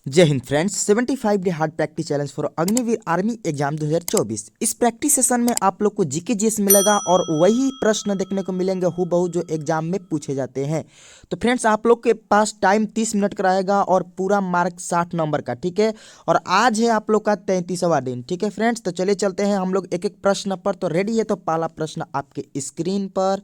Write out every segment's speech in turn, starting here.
जय Hind friends. 75 day hard practice challenge for Agniveer army exam 2024। इस practice session में आप लोग को जीके जीएस मिलेगा और वही प्रश्न देखने को मिलेंगे हूबहू जो एग्जाम में पूछे जाते हैं। तो फ्रेंड्स आप लोग के पास टाइम 30 मिनट का रहेगा और पूरा मार्क 60 नंबर का, ठीक है। और आज है आप लोग का 33वां दिन, ठीक है फ्रेंड्स। तो चलिए चलते हैं हम लोग एक एक प्रश्न पर। तो रेडी है? तो पहला प्रश्न आपके स्क्रीन पर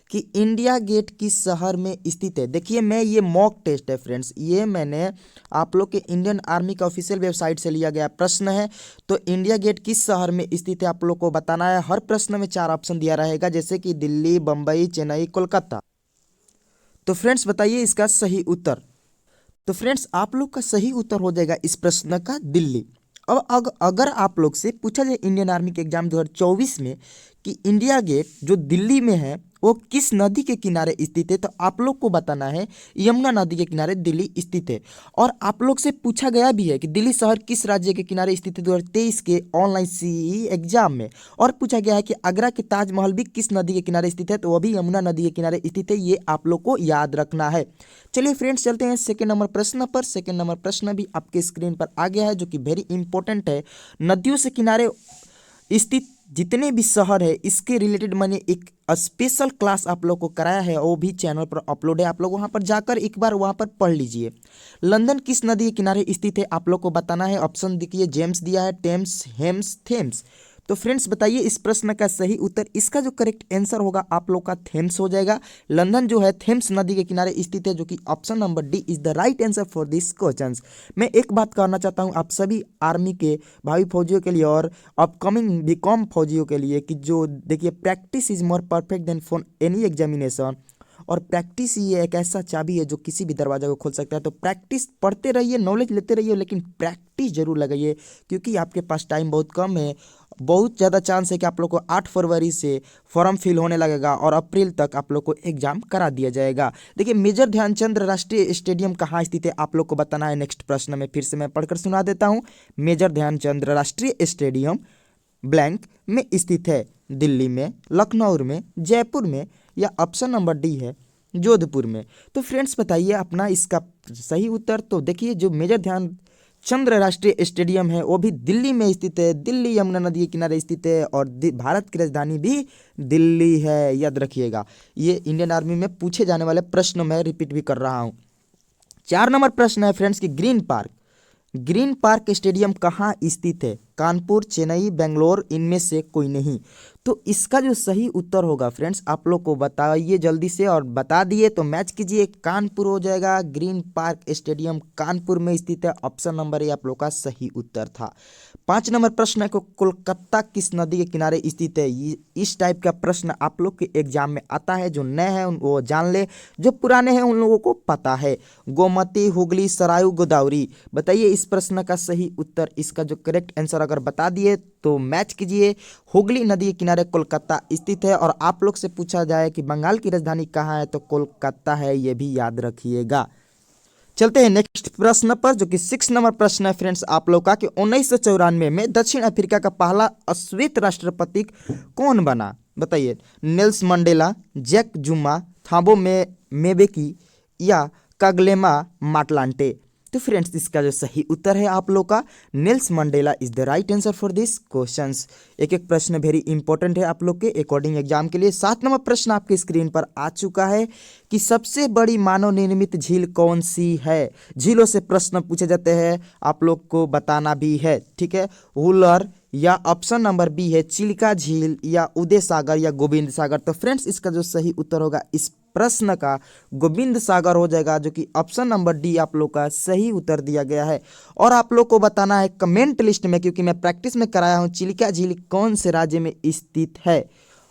कि इंडिया गेट किस शहर में स्थित है। देखिए मैं ये मॉक टेस्ट है फ्रेंड्स, ये मैंने आप लोग के इंडियन आर्मी का ऑफिशियल वेबसाइट से लिया गया प्रश्न है। तो इंडिया गेट किस शहर में स्थित है आप लोग को बताना है। हर प्रश्न में 4 ऑप्शन दिया रहेगा, जैसे कि दिल्ली, बम्बई, चेन्नई, कोलकाता। तो फ्रेंड्स बताइए इसका सही उत्तर। तो फ्रेंड्स आप लोग का सही उत्तर हो जाएगा इस प्रश्न का दिल्ली। अब अगर आप लोग से पूछा जाए इंडियन आर्मी के एग्जाम 2024 में कि इंडिया गेट जो दिल्ली में है वो किस नदी के किनारे स्थित है, तो आप लोग को बताना है यमुना नदी के किनारे दिल्ली स्थित है। और आप लोग से पूछा गया भी है कि दिल्ली शहर किस राज्य के किनारे स्थित है 2023 के ऑनलाइन सीई एग्जाम में। और पूछा गया है कि आगरा के ताजमहल भी किस नदी के किनारे स्थित है, तो वह भी यमुना नदी के किनारे स्थित है। ये आप लोग को याद रखना है। चलिए फ्रेंड्स चलते हैं सेकेंड नंबर प्रश्न पर। सेकेंड नंबर प्रश्न भी आपके स्क्रीन पर आ गया है जो कि वेरी इंपॉर्टेंट है। नदियों से किनारे स्थित जितने भी शहर है इसके रिलेटेड मैंने एक स्पेशल क्लास आप लोग को कराया है, वो भी चैनल पर अपलोड है। आप लोग वहां पर जाकर एक बार वहां पर पढ़ लीजिए। लंदन किस नदी के किनारे स्थित है आप लोग को बताना है। ऑप्शन देखिए, जेम्स दिया है, टेम्स, हेम्स, थेम्स। तो फ्रेंड्स बताइए इस प्रश्न का सही उत्तर। इसका जो करेक्ट आंसर होगा आप लोग का थेम्स हो जाएगा। लंदन जो है थेम्स नदी के किनारे स्थित है, जो कि option number D is the right answer for this question. मैं एक बात कहना चाहता हूं आप सभी आर्मी के भावी फौजियों के लिए और अपकमिंग बीकॉम फौजियों के लिए कि जो देखिए practice is more perfect than for any examination. और प्रैक्टिस ये एक ऐसा चाबी है जो किसी भी दरवाजा को खोल सकता है। तो प्रैक्टिस पढ़ते रहिए, नॉलेज लेते रहिए, लेकिन प्रैक्टिस जरूर लगाइए क्योंकि आपके पास टाइम बहुत कम है। बहुत ज़्यादा चांस है कि आप लोग को 8 फरवरी से फॉर्म फिल होने लगेगा और अप्रैल तक आप लोग को एग्जाम करा दिया जाएगा। देखिए मेजर ध्यानचंद राष्ट्रीय स्टेडियम कहाँ स्थित है आप लोग को बताना है। नेक्स्ट प्रश्न में फिर से मैं पढ़कर सुना देता हूँ। मेजर ध्यानचंद राष्ट्रीय स्टेडियम ब्लैंक में स्थित है। दिल्ली में, लखनऊ में, जयपुर में, या ऑप्शन नंबर डी है जोधपुर में। तो फ्रेंड्स बताइए अपना इसका सही उत्तर। तो देखिए जो मेजर ध्यानचंद राष्ट्रीय स्टेडियम है वो भी दिल्ली में स्थित है। दिल्ली यमुना नदी के किनारे स्थित है और भारत की राजधानी भी दिल्ली है, याद रखिएगा। ये इंडियन आर्मी में पूछे जाने वाले प्रश्न मैं रिपीट भी कर रहा हूँ। 4 नंबर प्रश्न है फ्रेंड्स की ग्रीन पार्क स्टेडियम कहाँ स्थित है। कानपुर, चेन्नई, बेंगलोर, इनमें से कोई नहीं। तो इसका जो सही उत्तर होगा फ्रेंड्स आप लोग को बताइए जल्दी से, और बता दिए तो मैच कीजिए। कानपुर हो जाएगा। ग्रीन पार्क स्टेडियम कानपुर में स्थित है। ऑप्शन नंबर ए आप लोग का सही उत्तर था। 5 नंबर प्रश्न है को कोलकाता किस नदी के किनारे स्थित है। इस टाइप का प्रश्न आप लोग के एग्जाम में आता है। जो नए हैं वो जान ले, जो पुराने हैं उन लोगों को पता है। गोमती, हुगली, सरायू, गोदावरी। बताइए इस प्रश्न का सही उत्तर। इसका जो करेक्ट आंसर अगर बता दिए तो मैच कीजिए। हुगली नदी के किनारे कोलकाता स्थित है। और आप लोग से पूछा जाए कि बंगाल की राजधानी कहाँ है, तो कोलकाता है, ये भी याद रखिएगा। चलते हैं नेक्स्ट प्रश्न पर जो कि 6 नंबर प्रश्न है फ्रेंड्स आप लोग का कि 1994 में दक्षिण अफ्रीका का पहला श्वेत राष्ट्रपति कौन बना। बताइए, नेल्सन मंडेला, जैक जुमा, थाबो मेबेकी, या कागलेमा माटलांटे। तो फ्रेंड्स इसका जो सही उत्तर है आप लोग का Nelson Mandela is the right answer for this questions. एक एक प्रश्न वेरी इंपॉर्टेंट है आप लोग के अकॉर्डिंग एग्जाम के लिए। 7 नंबर प्रश्न आपके स्क्रीन पर आ चुका है कि सबसे बड़ी मानव निर्मित झील कौन सी है। झीलों से प्रश्न पूछे जाते हैं, आप लोग को बताना भी है, ठीक है। वुलर, या ऑप्शन नंबर बी है चिल्का झील, या उदय सागर, या गोविंद सागर। तो फ्रेंड्स इसका जो सही उत्तर होगा इस प्रश्न का गोविंद सागर हो जाएगा, जो कि ऑप्शन नंबर डी आप लोग का सही उत्तर दिया गया है। और आप लोग को बताना है कमेंट लिस्ट में, क्योंकि मैं प्रैक्टिस में कराया हूँ, चिल्का झील कौन से राज्य में स्थित है।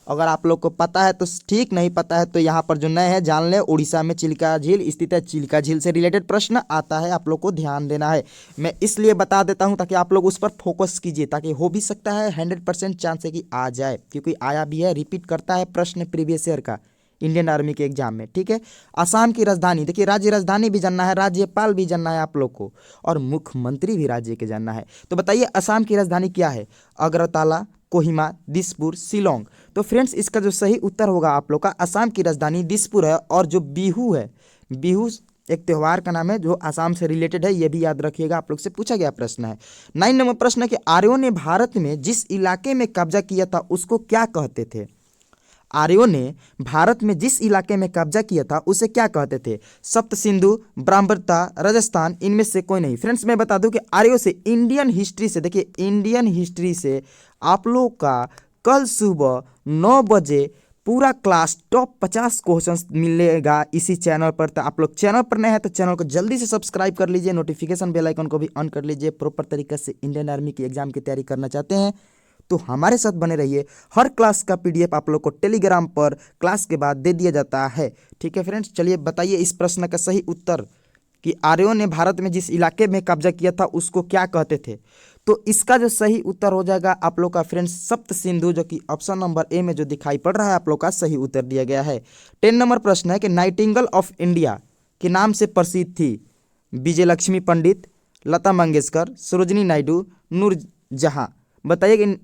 अगर आप लोग को पता है तो ठीक, नहीं पता है तो यहाँ पर जो नए हैं जान ले। उड़ीसा में चिल्का झील स्थित है। चिल्का झील से रिलेटेड प्रश्न आता है, आप लोग को ध्यान देना है। मैं इसलिए बता देता हूँ ताकि आप लोग उस पर फोकस कीजिए, ताकि हो भी सकता है 100% चांस है कि आ जाए, क्योंकि आया भी है, रिपीट करता है प्रश्न प्रीवियस ईयर का इंडियन आर्मी के एग्जाम में, ठीक है। असम की राजधानी, देखिए राज्य राजधानी भी जानना है, राज्यपाल भी जानना है आप लोग को, और मुख्यमंत्री भी राज्य के जानना है। तो बताइए असम की राजधानी क्या है। अगरतला, कोहिमा, दिसपुर, शिलोंग। तो फ्रेंड्स इसका जो सही उत्तर होगा आप लोग का असम की राजधानी दिसपुर है। और जो बिहू है, बिहू एक त्योहार का नाम है जो आसाम से रिलेटेड है, ये भी याद रखिएगा, आप लोग से पूछा गया प्रश्न है। 9 नंबर प्रश्न है कि आर्यों ने भारत में जिस इलाके में कब्जा किया था उसको क्या कहते थे। आर्यों ने भारत में जिस इलाके में कब्जा किया था उसे क्या कहते थे। सप्त सिंधु, ब्राह्मणता, राजस्थान, इनमें से कोई नहीं। फ्रेंड्स मैं बता दूं कि आर्यों से इंडियन हिस्ट्री से, देखिए इंडियन हिस्ट्री से आप लोग का कल सुबह 9 बजे पूरा क्लास टॉप 50 क्वेश्चंस मिलेगा इसी चैनल पर। तो आप लोग चैनल पर नए हैं तो चैनल को जल्दी से सब्सक्राइब कर लीजिए, नोटिफिकेशन बेल आइकन को भी ऑन कर लीजिए। प्रॉपर तरीके से इंडियन आर्मी की एग्जाम की तैयारी करना चाहते हैं तो हमारे साथ बने रहिए। हर क्लास का पीडीएफ आप लोग को टेलीग्राम पर क्लास के बाद दे दिया जाता है। ठीक है फ्रेंड्स, चलिए बताइए इस प्रश्न का सही उत्तर कि आर्यों ने भारत में जिस इलाके में कब्जा किया था उसको क्या कहते थे। तो इसका जो सही उत्तर हो जाएगा आप लोग का फ्रेंड्स सप्त सिंधु, जो कि ऑप्शन नंबर ए में जो दिखाई पड़ रहा है आप लोग का सही उत्तर दिया गया है। 10 नंबर प्रश्न है कि नाइटिंगेल ऑफ इंडिया के नाम से प्रसिद्ध थी विजय लक्ष्मी पंडित, लता मंगेशकर, सरोजिनी नायडू, नूरजहां। बताइए कि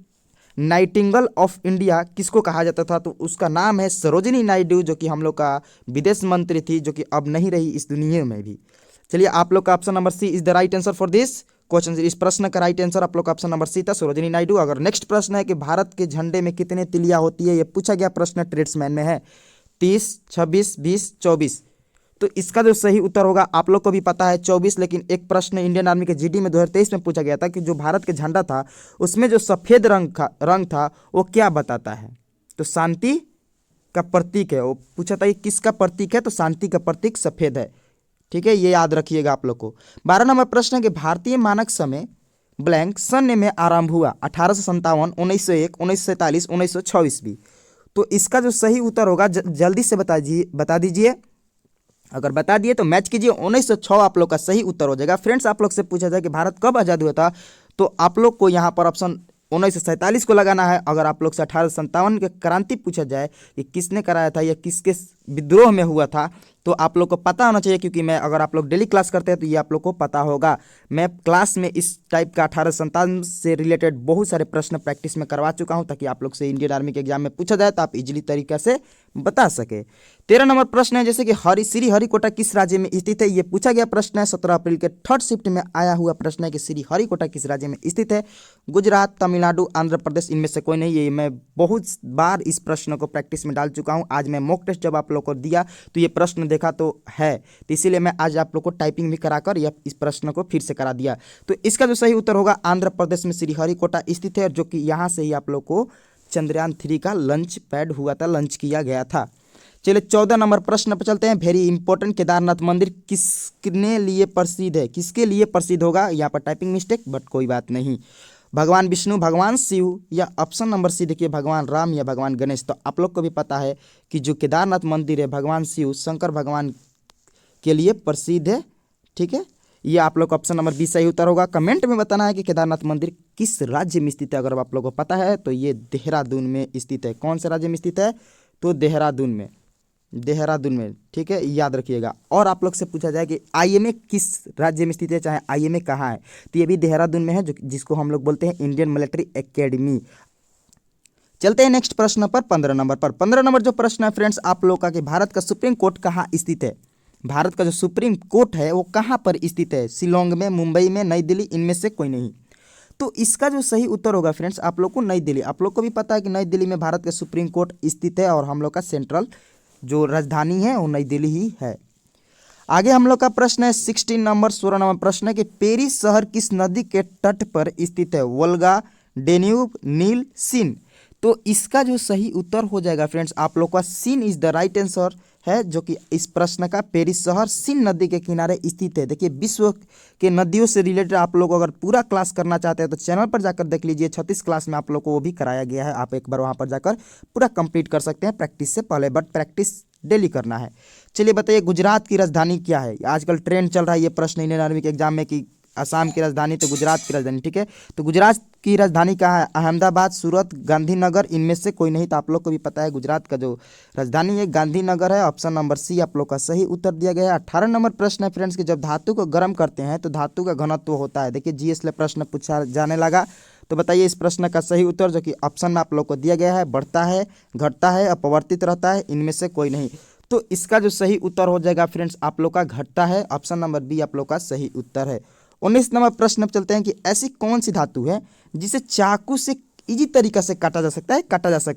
नाइटिंगेल ऑफ इंडिया किसको कहा जाता था। तो उसका नाम है सरोजिनी नायडू, जो कि हम लोग का विदेश मंत्री थी, जो कि अब नहीं रही इस दुनिया में भी। चलिए आप लोग का option number C is the right answer for this question. इस प्रश्न का राइट आंसर आप लोग का ऑप्शन नंबर सी था, सरोजिनी नायडू। अगर नेक्स्ट प्रश्न है कि भारत के झंडे में कितने तिलियां होती है, यह पूछा गया प्रश्न ट्रेड्समैन में है। 30, 26, 20, 24। तो इसका जो सही उत्तर होगा आप लोग को भी पता है 24, लेकिन एक प्रश्न इंडियन आर्मी के जीडी में 2023 में पूछा गया था कि जो भारत के झंडा था उसमें जो सफ़ेद रंग था वो क्या बताता है। तो शांति का प्रतीक है, वो पूछा था ये किसका प्रतीक है, तो शांति का प्रतीक सफ़ेद है। ठीक है, ये याद रखिएगा आप लोग को। 12 नंबर प्रश्न है कि भारतीय मानक समय ब्लैंक सन में आरंभ हुआ 1857, 1901, 1947, 1926 भी। तो इसका जो सही उत्तर होगा जल्दी से बता दीजिए। अगर बता दिए तो मैच कीजिए। 1906 आप लोग का सही उत्तर हो जाएगा। फ्रेंड्स आप लोग से पूछा जाए कि भारत कब आज़ाद हुआ था, तो आप लोग को यहाँ पर ऑप्शन 1947 को लगाना है। अगर आप लोग से 1857 के क्रांति पूछा जाए कि किसने कराया था या किसके विद्रोह में हुआ था, तो आप लोग को पता होना चाहिए, क्योंकि मैं अगर आप लोग डेली क्लास करते हैं तो ये आप लोग को पता होगा। मैं क्लास में इस टाइप का 1857 से रिलेटेड बहुत सारे प्रश्न प्रैक्टिस में करवा चुका हूं, ताकि आप लोग से इंडियन आर्मी के एग्जाम में पूछा जाए तो आप इजीली तरीके से बता सके। 13 नंबर प्रश्न है जैसे कि श्री हरिकोटा किस राज्य में स्थित है, ये पूछा गया प्रश्न है। 17 अप्रैल के थर्ड शिफ्ट में आया हुआ प्रश्न है कि श्री हरिकोटा किस राज्य में स्थित है। गुजरात, तमिलनाडु, आंध्र प्रदेश, इनमें से कोई नहीं। ये मैं बहुत बार इस प्रश्न को प्रैक्टिस में डाल चुका हूँ। आज मैं मॉक टेस्ट जब आप लोग को दिया तो ये प्रश्न देखा तो है, तो इसीलिए मैं आज आप लोग को टाइपिंग भी कराकर या इस प्रश्न को फिर से करा दिया। तो इसका जो सही उत्तर होगा आंध्र प्रदेश में श्री हरिकोटा स्थित है, जो कि यहाँ से ही आप लोग को चंद्रयान 3 का लंच पैड हुआ था, लंच किया गया था। चलिए 14 नंबर प्रश्न पर चलते हैं। वेरी इंपॉर्टेंट, केदारनाथ मंदिर किसके लिए प्रसिद्ध है, किसके लिए प्रसिद्ध होगा। यहाँ पर टाइपिंग मिस्टेक, बट कोई बात नहीं। भगवान विष्णु, भगवान शिव, या ऑप्शन नंबर सी देखिए भगवान राम या भगवान गणेश। तो आप लोग को भी पता है कि जो केदारनाथ मंदिर है भगवान शिव शंकर भगवान के लिए प्रसिद्ध है। ठीक है, ये आप लोग का ऑप्शन नंबर बी सही उत्तर होगा। कमेंट में बताना है कि केदारनाथ मंदिर किस राज्य में स्थित है। अगर आप लोगों को पता है तो ये देहरादून में स्थित है। कौन से राज्य में स्थित है, तो देहरादून में, देहरादून में। ठीक है, याद रखिएगा। और आप लोग से पूछा जाए कि आईएमए किस राज्य में स्थित है, चाहे आईएमए कहाँ है, तो ये भी देहरादून में है, जो जिसको हम लोग बोलते हैं इंडियन मिलिट्री एकेडमी। चलते हैं नेक्स्ट प्रश्न पर, 15 नंबर पर। 15 नंबर जो प्रश्न है फ्रेंड्स आप लोग का कि भारत का सुप्रीम कोर्ट कहाँ स्थित है। भारत का जो सुप्रीम कोर्ट है वो कहाँ पर स्थित है। शिलोंग में, मुंबई में, नई दिल्ली, इनमें से कोई नहीं। तो इसका जो सही उत्तर होगा फ्रेंड्स आप लोग को नई दिल्ली। आप लोग को भी पता है कि नई दिल्ली में भारत का सुप्रीम कोर्ट स्थित है, और हम लोग का सेंट्रल जो राजधानी है वो नई दिल्ली ही है। आगे हम लोग का प्रश्न है 16 नंबर, 16 नंबर प्रश्न है कि पेरिस शहर किस नदी के तट पर स्थित है। वोल्गा, डेन्यूब, नील, सीन। तो इसका जो सही उत्तर हो जाएगा फ्रेंड्स आप लोग का C is the right answer है, जो कि इस प्रश्न का पेरिस शहर सीन नदी के किनारे स्थित है। देखिए विश्व के नदियों से रिलेटेड आप लोग अगर पूरा क्लास करना चाहते हैं तो चैनल पर जाकर देख लीजिए। 36 क्लास में आप लोग को वो भी कराया गया है, आप एक बार वहाँ पर जाकर पूरा कंप्लीट कर सकते हैं प्रैक्टिस से पहले, बट प्रैक्टिस डेली करना है। चलिए बताइए गुजरात की राजधानी क्या है। आजकल ट्रेंड चल रहा है ये प्रश्न इंडियन आर्मी के एग्जाम में कि असम की राजधानी तो गुजरात की राजधानी। ठीक है, तो गुजरात की राजधानी कहाँ है। अहमदाबाद, सूरत, गांधीनगर, इनमें से कोई नहीं। तो आप लोग को भी पता है गुजरात का जो राजधानी है गांधीनगर है। ऑप्शन नंबर सी आप लोग का सही उत्तर दिया गया है। 18 नंबर प्रश्न है फ्रेंड्स कि जब धातु को गर्म करते हैं तो धातु का घनत्व होता है। देखिए जीएस में प्रश्न पूछा जाने लगा, तो बताइए इस प्रश्न का सही उत्तर, जो कि ऑप्शन में आप लोग को दिया गया है। बढ़ता है, घटता है, अपवर्तित रहता है, इनमें से कोई नहीं। तो इसका जो सही उत्तर हो जाएगा फ्रेंड्स आप लोग का घटता है। ऑप्शन नंबर बी आप लोग का सही उत्तर है। 19 नंबर प्रश्न पे चलते हैं कि ऐसी कौन सी धातु है जिसे चाकू से इजी तरीका से काटा जा सकता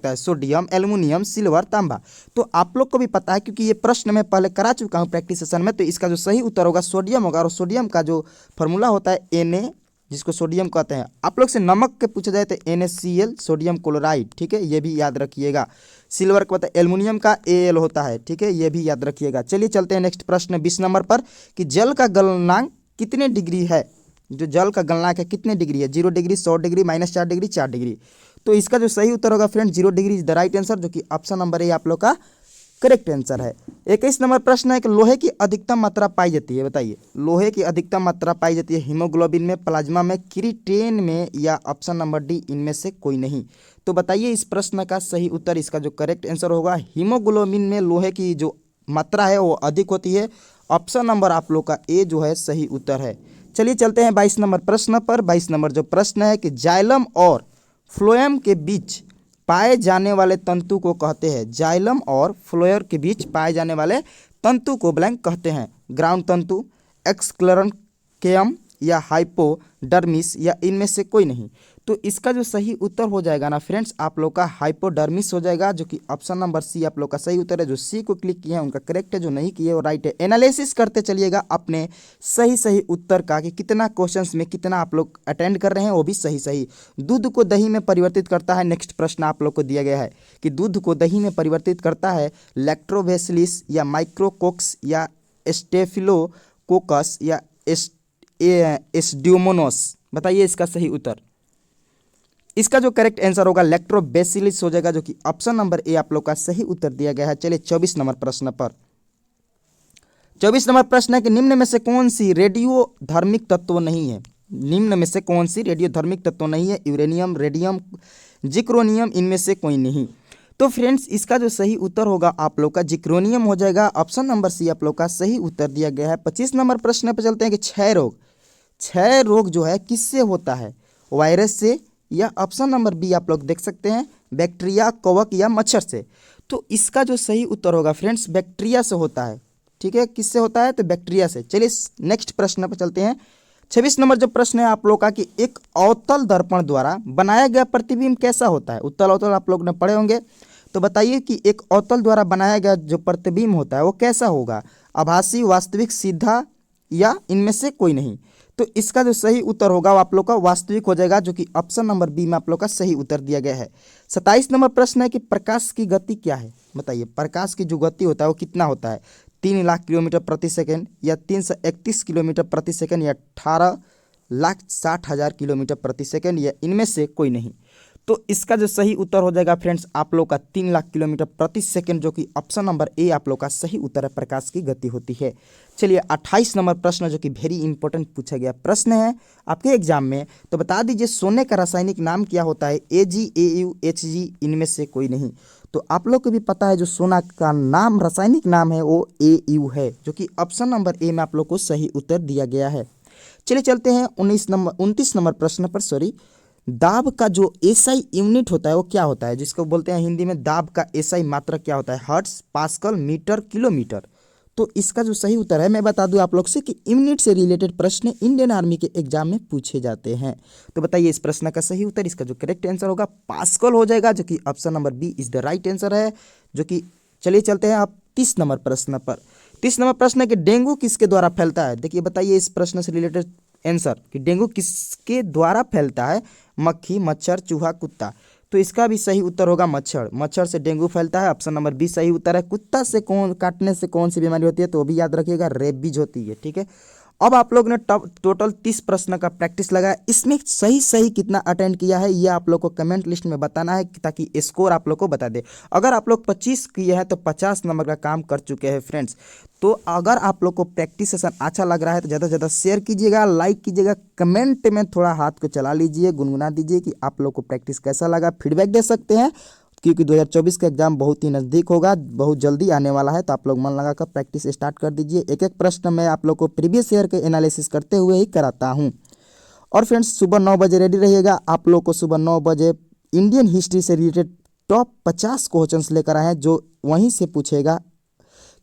है। सोडियम, एल्युमिनियम, सिल्वर, तांबा। तो आप लोग को भी पता है क्योंकि ये प्रश्न मैं पहले करा चुका हूँ प्रैक्टिस सेशन में। तो इसका जो सही उत्तर होगा सोडियम होगा, और सोडियम का जो फॉर्मूला होता है Na, जिसको सोडियम कहते हैं। आप लोग से नमक के पूछा जाए तो NaCl, सोडियम क्लोराइड, ठीक है, ये भी याद रखिएगा। सिल्वर का पता है एल्युमिनियम का Al होता है, ठीक है, ये भी याद रखिएगा। चलिए चलते हैं नेक्स्ट प्रश्न 20 नंबर पर कि जल का गलनांक कितने डिग्री है। जो जल का गलनांक है कितने डिग्री है, 0 डिग्री, 100 डिग्री, -4 डिग्री, 4 डिग्री। तो इसका जो सही उत्तर होगा friend 0 degree is the right answer, जो कि ऑप्शन नंबर ए आप लोग का करेक्ट आंसर है। 21 नंबर प्रश्न है कि लोहे की अधिकतम मात्रा पाई जाती है। बताइए, लोहे की अधिकतम मात्रा पाई जाती है हीमोग्लोबिन में, प्लाज्मा में, क्रिएटिन में, या ऑप्शन नंबर डी इनमें से कोई नहीं। तो बताइए इस प्रश्न का सही उत्तर। इसका जो करेक्ट आंसर होगा हीमोग्लोबिन में लोहे की जो मात्रा है वो अधिक होती है। ऑप्शन नंबर आप लोग का ए जो है सही उत्तर है। चलिए चलते हैं 22 नंबर प्रश्न पर। 22 नंबर जो प्रश्न है कि जाइलम और फ्लोएम के बीच पाए जाने वाले तंतु को कहते हैं। जाइलम और फ्लोएम के बीच पाए जाने वाले तंतु को ब्लैंक कहते हैं। ग्राउंड तंतु, एक्सक्लेरनकेयम, या हाइपोडर्मिस, या इनमें से कोई नहीं। तो इसका जो सही उत्तर हो जाएगा ना फ्रेंड्स आप लोग का हाइपोडर्मिस हो जाएगा, जो कि ऑप्शन नंबर सी आप लोग का सही उत्तर है। जो सी को क्लिक किए हैं उनका करेक्ट है, जो नहीं किए वो राइट है। एनालिसिस करते चलिएगा अपने सही उत्तर का कि कितना क्वेश्चंस में कितना आप लोग अटेंड कर रहे हैं, वो भी सही। दूध को दही में परिवर्तित करता है। नेक्स्ट प्रश्न आप लोग को दिया गया है कि दूध को दही में परिवर्तित करता है लैक्टोबैसिलस, या माइक्रोकोक्स, या स्टेफिलोकोकस, या एस्ड्यूमोनास। बताइए इसका सही उत्तर। इसका जो करेक्ट आंसर होगा लैक्टोबैसिलस हो जाएगा, जो कि ऑप्शन नंबर ए आप लोग का सही उत्तर दिया गया है। चलिए 24 नंबर प्रश्न पर। 24 नंबर प्रश्न है कि निम्न में से कौन सी रेडियोधर्मिक तत्व नहीं है। निम्न में से कौन सी रेडियोधर्मिक तत्व नहीं है। यूरेनियम, रेडियम, जिक्रोनियम, इनमें से कोई नहीं। तो फ्रेंड्स इसका जो सही उत्तर होगा आप लोग का जिक्रोनियम हो जाएगा। ऑप्शन नंबर सी आप लोग का सही उत्तर दिया गया है। 25 नंबर प्रश्न पर चलते हैं कि क्षय रोग जो है किससे होता है। वायरस से, या ऑप्शन नंबर बी आप लोग देख सकते हैं बैक्टीरिया, कवक, या मच्छर से। तो इसका जो सही उत्तर होगा फ्रेंड्स बैक्टीरिया से होता है, ठीक है। किससे होता है तो बैक्टीरिया से। चलिए नेक्स्ट प्रश्न पर चलते हैं। 26 नंबर जो प्रश्न है आप लोग का कि एक अवतल दर्पण द्वारा बनाया गया प्रतिबिंब कैसा होता है। उत्तल अवतल आप लोग ने पढ़े होंगे। तो बताइए कि एक अवतल द्वारा बनाया गया जो प्रतिबिंब होता है वो कैसा होगा। आभासी, वास्तविक, सीधा, या इनमें से कोई नहीं। तो इसका जो सही उत्तर होगा वो आप लोग का वास्तविक हो जाएगा, जो कि ऑप्शन नंबर बी में आप लोग का सही उत्तर दिया गया है। 27 नंबर प्रश्न है कि प्रकाश की गति क्या है। बताइए प्रकाश की जो गति होता है वो कितना होता है। 3 लाख किलोमीटर प्रति सेकंड, या 331 किलोमीटर प्रति सेकंड, या 18,60,000 किलोमीटर प्रति सेकंड, या इनमें से कोई नहीं। तो इसका जो सही उत्तर हो जाएगा फ्रेंड्स आप लोग का 3 लाख किलोमीटर प्रति सेकंड, जो कि ऑप्शन नंबर ए आप लोग का सही उत्तर है। प्रकाश की गति होती है। चलिए 28 नंबर प्रश्न जो कि वेरी इंपॉर्टेंट पूछा गया प्रश्न है आपके एग्जाम में। तो बता दीजिए सोने का रासायनिक नाम क्या होता है। Ag, Au, Hg, इनमें से कोई नहीं। तो आप लोग को भी पता है जो सोना का नाम रासायनिक नाम है वो Au है, जो कि ऑप्शन नंबर ए में आप लोग को सही उत्तर दिया गया है। चलिए चलते हैं 29 नंबर प्रश्न पर। दाब का जो एसआई यूनिट होता है वो क्या होता है, जिसको बोलते हैं हिंदी में दाब का एसआई मात्रक क्या होता है। Hertz, pascal, metre, kilometre. तो इसका जो सही उत्तर है मैं बता दूं आप लोग से कि यूनिट से रिलेटेड प्रश्न इंडियन आर्मी के एग्जाम में पूछे जाते हैं। तो बताइए इस प्रश्न का सही उत्तर। इसका जो करेक्ट आंसर होगा पास्कल हो जाएगा, जो कि option number B is the right answer है। जो कि चलिए चलते हैं आप 30 नंबर प्रश्न पर। 30 नंबर प्रश्न है कि डेंगू किसके द्वारा फैलता है। देखिए बताइए इस प्रश्न से रिलेटेड आंसर कि डेंगू किसके द्वारा फैलता है। मक्खी, मच्छर, चूहा, कुत्ता। तो इसका भी सही उत्तर होगा मच्छर। मच्छर से डेंगू फैलता है। ऑप्शन नंबर बी सही उत्तर है। कुत्ता से काटने से कौन सी बीमारी होती है तो वो भी याद रखिएगा, रेबीज होती है, ठीक है। अब आप लोग ने टोटल 30 प्रश्न का प्रैक्टिस लगाया। इसमें सही कितना अटेंड किया है ये आप लोग को कमेंट लिस्ट में बताना है, ताकि स्कोर आप लोग को बता दे। अगर आप लोग 25 किए हैं तो 50 नंबर का काम कर चुके हैं फ्रेंड्स। तो अगर आप लोग को प्रैक्टिस सेशन अच्छा लग रहा है तो ज़्यादा से ज़्यादा शेयर कीजिएगा, लाइक कीजिएगा, कमेंट में थोड़ा हाथ को चला लीजिए, गुनगुना दीजिए कि आप लोग को प्रैक्टिस कैसा लगा। फीडबैक दे सकते हैं क्योंकि 2024 का एग्जाम बहुत ही नज़दीक होगा, बहुत जल्दी आने वाला है। तो आप लोग मन लगाकर प्रैक्टिस स्टार्ट कर दीजिए। एक एक प्रश्न मैं आप लोग को प्रीवियस ईयर के एनालिसिस करते हुए ही कराता हूँ। और फ्रेंड्स सुबह 9 बजे रेडी रहिएगा। आप लोग को सुबह 9 बजे इंडियन हिस्ट्री से रिलेटेड टॉप 50 क्वेश्चंस लेकर आए हैं, जो वहीं से पूछेगा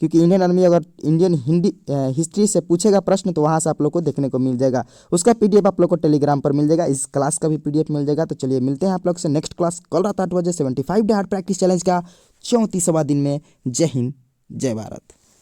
क्योंकि इंडियन आर्मी अगर इंडियन हिस्ट्री से पूछेगा प्रश्न तो वहाँ से आप लोग को देखने को मिल जाएगा। उसका पीडीएफ आप लोग को टेलीग्राम पर मिल जाएगा, इस क्लास का भी पीडीएफ मिल जाएगा। तो चलिए मिलते हैं आप लोग से नेक्स्ट क्लास कल रात 8 बजे 75 डे हार्ड प्रैक्टिस चैलेंज का 34वां दिन में। जय हिंद, जय भारत।